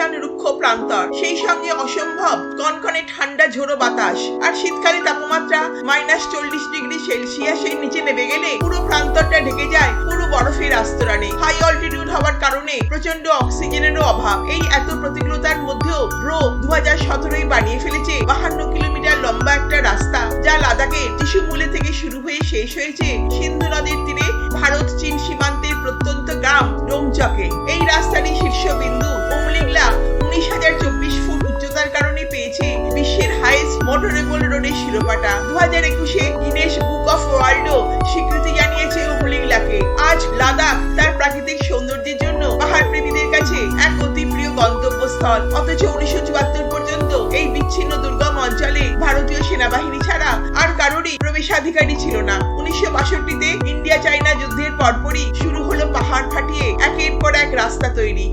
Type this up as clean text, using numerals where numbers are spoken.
শুনশান রুক্ষ প্রান্তর, সেই সঙ্গে অসম্ভব কনকনে ঠান্ডা ঝোড়ো বাতাস। আর শীতকালে তাপমাত্রা -40°C নিচে নেমে গেলে পুরো প্রান্তরটা ঢেকে যায় পুরো বরফের আস্তরণে। হাই অল্টিটিউড হওয়ার কারণে প্রচন্ড অক্সিজেনেরও অভাব। এই এত প্রতিকূলতার মধ্যেও ব্রো 2017 বানিয়ে ফেলেছে 52 কিলোমিটার লম্বা একটা রাস্তা, যা লাদাখের ত্রিশুমূলে থেকে শুরু হয়ে শেষ হয়েছে সিন্ধু নদীর তীরে ভারত চীন সীমান্তের প্রত্যন্ত গ্রাম রোমচকে। এই রাস্তাটি শীর্ষবিন্দু উমলিংলা 19,024 ফুট উচ্চতার কারণে পেয়েছে বিশ্বের হাইয়েস্ট মোটরেবল রোডের শিরোপাটা। 2021 গিনেস বুক অফ ওয়ার্ল্ডও স্বীকৃতি জানিয়েছে উমলিংলাকে। আজ লাদাখ তার প্রাকৃতিক সৌন্দর্যের জন্য পাহাড় প্রেমীদের কাছে এক অতি প্রিয় গন্তব্যস্থল। অথচ 1974 পর্যন্ত এই বিচ্ছিন্ন দুর্গম অঞ্চলে ভারতীয় সেনাবাহিনী ছাড়া আর কারোরই প্রবেশাধিকারী ছিল না। 1962-তে ইন্ডিয়া চাইনা যুদ্ধের পরপরই শুরু হলো পাহাড় ফাটিয়ে একের পর এক রাস্তা তৈরি।